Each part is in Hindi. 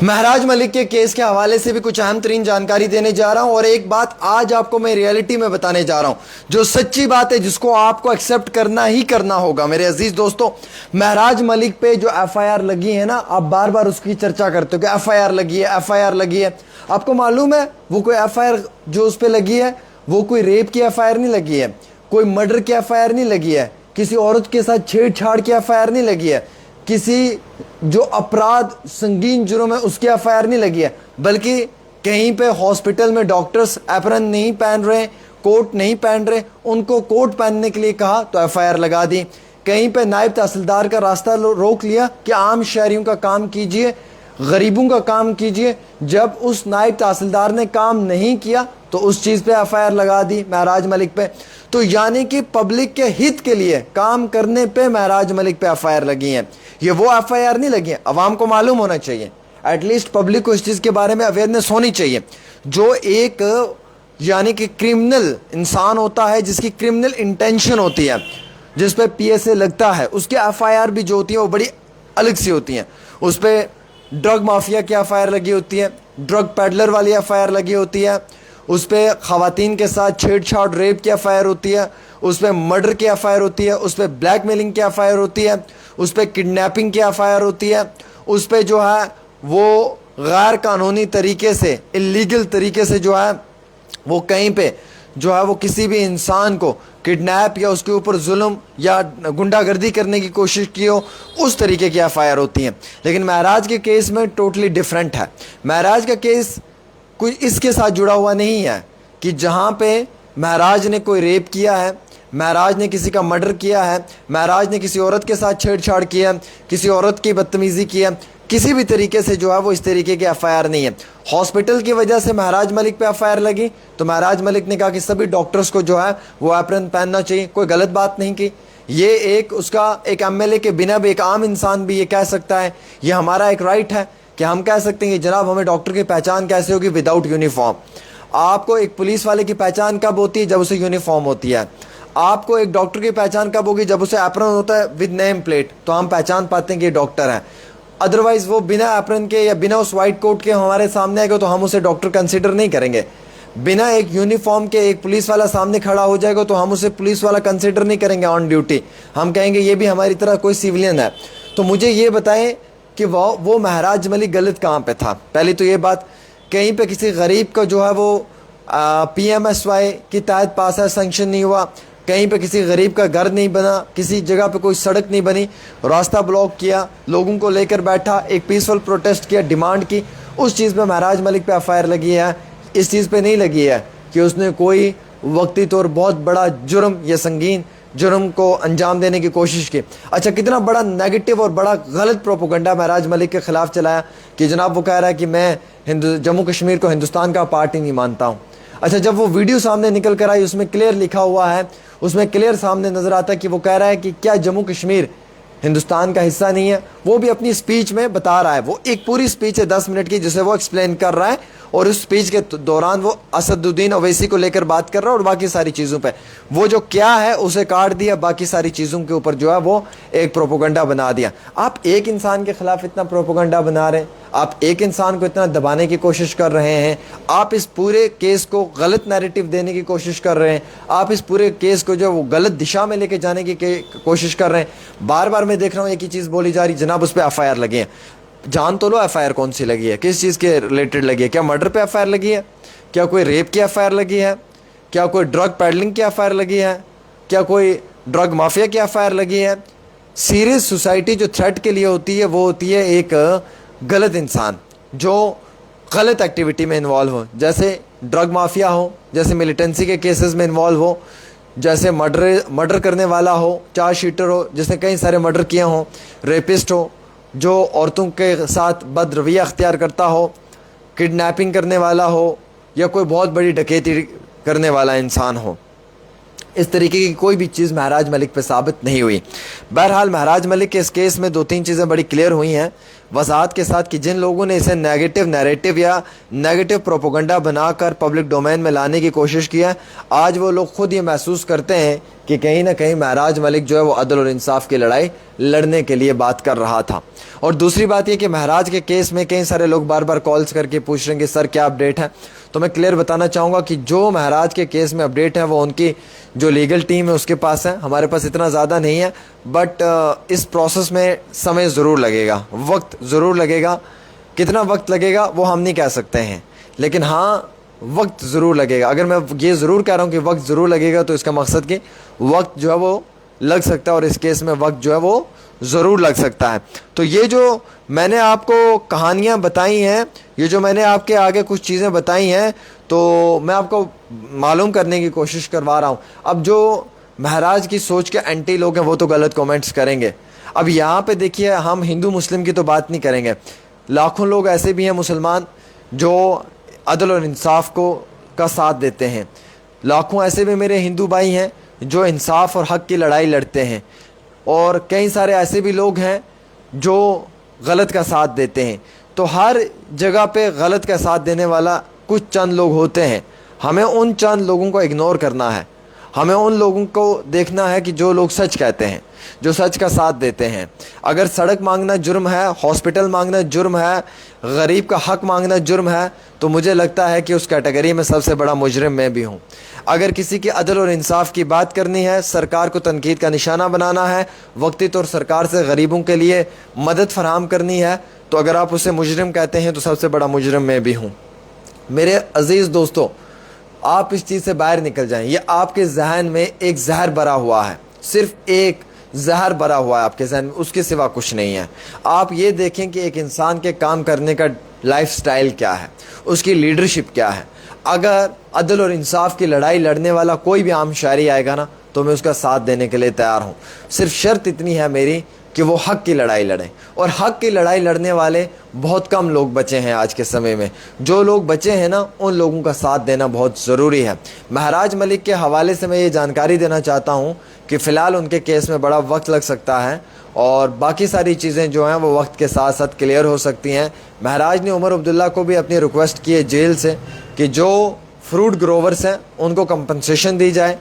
महराज मलिक के केस के हवाले से भी कुछ अहम तरीन जानकारी देने जा रहा हूं और एक बात आज आपको मैं रियलिटी में बताने जा रहा हूं जो सच्ची बात है जिसको आपको एक्सेप्ट करना ही करना होगा। मेरे अजीज दोस्तों, महराज मलिक पे जो एफआईआर लगी है ना, आप बार बार उसकी चर्चा करते हो कि एफआईआर लगी है, एफआईआर लगी है। आपको मालूम है वो कोई एफआईआर जो उस पर लगी है वो कोई रेप की एफआईआर नहीं लगी है, कोई मर्डर की एफआईआर नहीं लगी है, किसी औरत के साथ छेड़छाड़ की एफआईआर नहीं लगी है, किसी जो अपराध संगीन जुर्म है उसकी एफआईआर नहीं लगी है, बल्कि कहीं पे हॉस्पिटल में डॉक्टर्स एप्रन नहीं पहन रहे, कोट नहीं पहन रहे, उनको कोट पहनने के लिए कहा तो एफआईआर लगा दी। कहीं पे नायब तहसीलदार का रास्ता रोक लिया कि आम शहरियों का काम कीजिए, गरीबों का काम कीजिए। जब उस नायब तहसीलदार ने काम नहीं किया तो उस चीज़ पे एफआईआर लगा दी महराज मलिक पे। तो यानी कि पब्लिक के हित के लिए काम करने पे महराज मलिक पे एफआईआर लगी है। ये वो एफआईआर नहीं लगी है, अवाम को मालूम होना चाहिए, एटलीस्ट पब्लिक को इस चीज़ के बारे में अवेयरनेस होनी चाहिए। जो एक यानी कि क्रिमिनल इंसान होता है जिसकी क्रिमिनल इंटेंशन होती है, जिस पे पीएसए लगता है, उसकी एफआईआर भी जो होती है वो बड़ी अलग सी होती है। उस पर ड्रग माफिया की एफआईआर लगी होती है, ड्रग पेडलर वाली एफआईआर लगी होती है, उस पर ख़वातीन के साथ छेड़छाड़ रेप की एफआईआर होती है, उस पर मर्डर की एफआईआर होती है, उस पर ब्लैकमेलिंग की एफआईआर होती है, उस पर किडनैपिंग की एफआईआर होती है, उस पर जो है वो गैर कानूनी तरीके से, इलीगल तरीके से जो है वो कहीं पे जो है वो किसी भी इंसान को किडनैप या उसके ऊपर जुल्म या गुंडागर्दी करने की कोशिश की हो, उस तरीके की एफआईआर होती हैं। लेकिन महराज के केस में टोटली डिफरेंट है। महराज का केस कोई इसके साथ जुड़ा हुआ नहीं है कि जहाँ पे महराज ने कोई रेप किया है, महराज ने किसी का मर्डर किया है, महराज ने किसी औरत के साथ छेड़छाड़ किया, किसी औरत की बदतमीज़ी किया, किसी भी तरीके से जो है वो इस तरीके की एफआईआर नहीं है। हॉस्पिटल की वजह से महराज मलिक पे एफआईआर लगी तो महराज मलिक ने कहा कि सभी डॉक्टर्स को जो है वो एप्रन पहनना चाहिए। कोई गलत बात नहीं की, ये एक उसका एक एमएलए के बिना भी एक आम इंसान भी ये कह सकता है, ये हमारा एक राइट है कि हम कह सकते हैं कि जनाब हमें डॉक्टर की पहचान कैसे होगी विदाउट यूनिफॉर्म। आपको एक पुलिस वाले की पहचान कब होती है? जब उसे यूनिफॉर्म होती है। आपको एक डॉक्टर की पहचान कब होगी? जब उसे एप्रन होता है विद नेम प्लेट, तो हम पहचान पाते हैं कि ये डॉक्टर है। अदरवाइज वो बिना एप्रन के या बिना उस वाइट कोट के हमारे सामने आएगा तो हम उसे डॉक्टर कंसिडर नहीं करेंगे। बिना एक यूनिफॉर्म के एक पुलिस वाला सामने खड़ा हो जाएगा तो हम उसे पुलिस वाला कंसिडर नहीं करेंगे ऑन ड्यूटी, हम कहेंगे ये भी हमारी तरह कोई सिविलियन है। तो मुझे ये बताएं कि वो महराज मलिक गलत कहाँ पे था? पहले तो ये बात, कहीं पे किसी गरीब का जो है वो PMSY के तहत पास है, सेंक्शन नहीं हुआ, कहीं पे किसी गरीब का घर नहीं बना, किसी जगह पे कोई सड़क नहीं बनी, रास्ता ब्लॉक किया, लोगों को लेकर बैठा, एक पीसफुल प्रोटेस्ट किया, डिमांड की, उस चीज़ पे महराज मलिक पे एफआईआर लगी है। इस चीज़ पे नहीं लगी है कि उसने कोई वक्ती तौर बहुत बड़ा जुर्म या संगीन जुर्म को अंजाम देने की कोशिश की। अच्छा, कितना बड़ा नेगेटिव और बड़ा गलत प्रोपोगंडा महराज मलिक के ख़िलाफ़ चलाया कि जनाब वो कह रहा है कि मैं जम्मू कश्मीर को हिंदुस्तान का पार्ट ही नहीं मानता हूँ। अच्छा, जब वो वीडियो सामने निकल कर आई उसमें क्लियर लिखा हुआ है, उसमें क्लियर सामने नज़र आता है कि वो कह रहा है कि क्या जम्मू कश्मीर हिंदुस्तान का हिस्सा नहीं है। वो भी अपनी स्पीच में बता रहा है, वो एक पूरी स्पीच है 10 मिनट की जिसे वो एक्सप्लेन कर रहा है और उस स्पीच के दौरान वो असदुद्दीन ओवैसी को लेकर बात कर रहा है और बाकी सारी चीज़ों पे वो जो क्या है उसे काट दिया, बाकी सारी चीज़ों के ऊपर जो है वो एक प्रोपोगंडा बना दिया। आप एक इंसान के खिलाफ इतना प्रोपोगंडा बना रहे हैं, आप एक इंसान को इतना दबाने की कोशिश कर रहे हैं, आप इस पूरे केस को गलत नैरेटिव देने की कोशिश कर रहे हैं, आप इस पूरे केस को जो वो गलत दिशा में लेके जाने की कोशिश कर रहे हैं। बार बार मैं देख रहा हूँ एक ही चीज़ बोली जा रही, जनाब उस पर एफआईआर लगी है। जान तो लो एफआईआर कौन सी लगी है, किस चीज़ के रिलेटेड लगी है? क्या मर्डर पे एफआईआर लगी है? क्या कोई रेप की एफआईआर लगी है? क्या कोई ड्रग पेडलिंग की एफआईआर लगी है? क्या कोई ड्रग माफिया की एफआईआर लगी है? सीरियस सोसाइटी जो थ्रेट के लिए होती है वो होती है एक गलत इंसान जो गलत एक्टिविटी में इन्वॉल्व हो, जैसे ड्रग माफिया हो, जैसे मिलिटेंसी के केसेस में इन्वॉल्व हो, जैसे मर्डर करने वाला हो, चार्ज शीटर हो जिसने कई सारे मर्डर किए हों, रेपिस्ट हो जो औरतों के साथ बदरवैया अख्तियार करता हो, किडनैपिंग करने वाला हो, या कोई बहुत बड़ी डकैती करने वाला इंसान हो। इस तरीके की कोई भी चीज़ महराज मलिक पे साबित नहीं हुई। बहरहाल महराज मलिक के इस केस में 2-3 चीज़ें बड़ी क्लियर हुई हैं। वजाहत के साथ कि जिन लोगों ने इसे नेगेटिव नैरेटिव या नेगेटिव प्रोपोगंडा बनाकर पब्लिक डोमेन में लाने की कोशिश की है, आज वो लोग खुद ये महसूस करते हैं कि कहीं ना कहीं महराज मलिक जो है वो अदल और इंसाफ की लड़ाई लड़ने के लिए बात कर रहा था। और दूसरी बात ये कि महराज के केस में कई सारे लोग बार बार कॉल्स करके पूछ रहे हैं कि सर क्या अपडेट है। तो मैं क्लियर बताना चाहूँगा कि जो महराज के केस में अपडेट है वो उनकी जो लीगल टीम है उसके पास है, हमारे पास इतना ज़्यादा नहीं है। बट इस प्रोसेस में समय ज़रूर लगेगा, वक्त ज़रूर लगेगा। कितना वक्त लगेगा वो हम नहीं कह सकते हैं, लेकिन हाँ वक्त ज़रूर लगेगा। अगर मैं ये ज़रूर कह रहा हूँ कि वक्त ज़रूर लगेगा तो इसका मकसद कि वक्त जो है वो लग सकता है, और इस केस में वक्त जो है वो ज़रूर लग सकता है। तो ये जो मैंने आपको कहानियाँ बताई हैं, ये जो मैंने आपके आगे कुछ चीज़ें बताई हैं, तो मैं आपको मालूम करने की कोशिश करवा रहा हूँ। अब जो महराज की सोच के एंटी लोग हैं वो तो गलत कमेंट्स करेंगे। अब यहाँ पे देखिए, हम हिंदू मुस्लिम की तो बात नहीं करेंगे, लाखों लोग ऐसे भी हैं मुसलमान जो अदल और इंसाफ को का साथ देते हैं। लाखों ऐसे भी मेरे हिंदू भाई हैं जो इंसाफ और हक़ की लड़ाई लड़ते हैं, और कई सारे ऐसे भी लोग हैं जो गलत का साथ देते हैं। तो हर जगह पे गलत का साथ देने वाला कुछ चंद लोग होते हैं। हमें उन चंद लोगों को इग्नोर करना है, हमें उन लोगों को देखना है कि जो लोग सच कहते हैं, जो सच का साथ देते हैं। अगर सड़क मांगना जुर्म है, हॉस्पिटल मांगना जुर्म है, गरीब का हक मांगना जुर्म है, तो मुझे लगता है कि उस कैटेगरी में सबसे बड़ा मुजरिम मैं भी हूँ। अगर किसी की अदल और इंसाफ की बात करनी है, सरकार को तनकीद का निशाना बनाना है, वक्ती तौर सरकार से गरीबों के लिए मदद फराहम करनी है, तो अगर आप उसे मुजरिम कहते हैं तो सबसे बड़ा मुजरिम मैं भी हूँ। मेरे अजीज़ दोस्तों, आप इस चीज़ से बाहर निकल जाएं। ये आपके जहन में एक जहर भरा हुआ है, सिर्फ एक जहर भरा हुआ है आपके जहन में, उसके सिवा कुछ नहीं है। आप ये देखें कि एक इंसान के काम करने का लाइफस्टाइल क्या है, उसकी लीडरशिप क्या है। अगर अदल और इंसाफ की लड़ाई लड़ने वाला कोई भी आम शायरी आएगा ना, तो मैं उसका साथ देने के लिए तैयार हूँ। सिर्फ शर्त इतनी है मेरी कि वो हक़ की लड़ाई लड़ें, और हक़ की लड़ाई लड़ने वाले बहुत कम लोग बचे हैं आज के समय में। जो लोग बचे हैं ना, उन लोगों का साथ देना बहुत ज़रूरी है। महराज मलिक के हवाले से मैं ये जानकारी देना चाहता हूँ कि फ़िलहाल उनके केस में बड़ा वक्त लग सकता है, और बाकी सारी चीज़ें जो हैं वो वक्त के साथ साथ क्लियर हो सकती हैं। महराज ने उमर अब्दुल्ला को भी अपनी रिक्वेस्ट की है जेल से कि जो फ्रूट ग्रोवर्स हैं उनको कंपनसेशन दी जाए,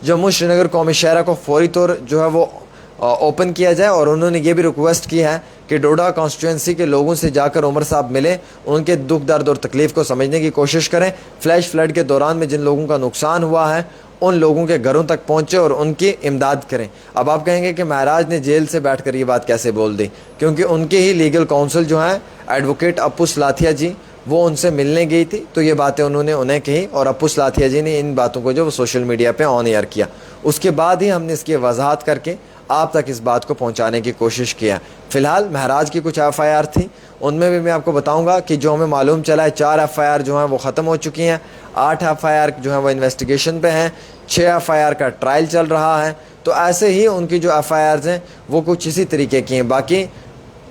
जम्मू श्रीनगर कौमी शहरा को फौरी तौर जो है वो ओपन किया जाए। और उन्होंने ये भी रिक्वेस्ट की है कि डोडा कॉन्स्टिट्यूंसी के लोगों से जाकर उमर साहब मिले, उनके दुख दर्द और तकलीफ़ को समझने की कोशिश करें। फ्लैश फ्लड के दौरान में जिन लोगों का नुकसान हुआ है उन लोगों के घरों तक पहुँचे और उनकी इमदाद करें। अब आप कहेंगे कि महराज ने जेल से बैठकर ये बात कैसे बोल दी, क्योंकि उनके ही लीगल काउंसिल जो हैं एडवोकेट अप्पू सलाथिया जी, वो उनसे मिलने गई थी, तो ये बातें उन्होंने उन्हें कही, और अप्पू सलाथिया जी ने इन बातों को जो वो सोशल मीडिया पे ऑन एयर किया। उसके बाद ही हमने इसकी वजाहत करके आप तक इस बात को पहुंचाने की कोशिश किया। फ़िलहाल महराज की कुछ FIR थी, उनमें भी मैं आपको बताऊंगा कि जो हमें मालूम चला है 4 FIR जो हैं वो ख़त्म हो चुकी हैं, 8 FIR जो हैं वो इन्वेस्टिगेशन पे हैं, 6 FIR का ट्रायल चल रहा है। तो ऐसे ही उनकी जो FIRs हैं वो कुछ इसी तरीके की हैं। बाकी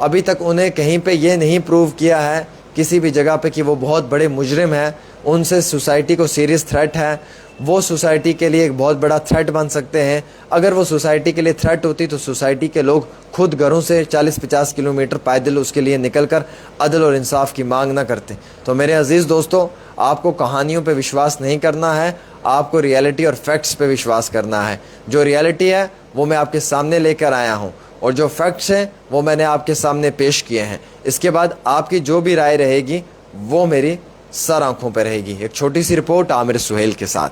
अभी तक उन्हें कहीं पे ये नहीं प्रूव किया है किसी भी जगह पे कि वो बहुत बड़े मुजरिम हैं, उनसे सोसाइटी को सीरियस थ्रेट है, वो सोसाइटी के लिए एक बहुत बड़ा थ्रेट बन सकते हैं। अगर वो सोसाइटी के लिए थ्रेट होती तो सोसाइटी के लोग खुद घरों से 40-50 किलोमीटर पैदल उसके लिए निकलकर अदल और इंसाफ की मांग ना करते। तो मेरे अजीज़ दोस्तों, आपको कहानियों पे विश्वास नहीं करना है, आपको रियलिटी और फैक्ट्स पे विश्वास करना है। जो रियलिटी है वो मैं आपके सामने लेकर आया हूँ, और जो फैक्ट्स हैं वो मैंने आपके सामने पेश किए हैं। इसके बाद आपकी जो भी राय रहेगी वो मेरी सर आंखों पर रहेगी। एक छोटी सी रिपोर्ट आमिर सुहेल के साथ।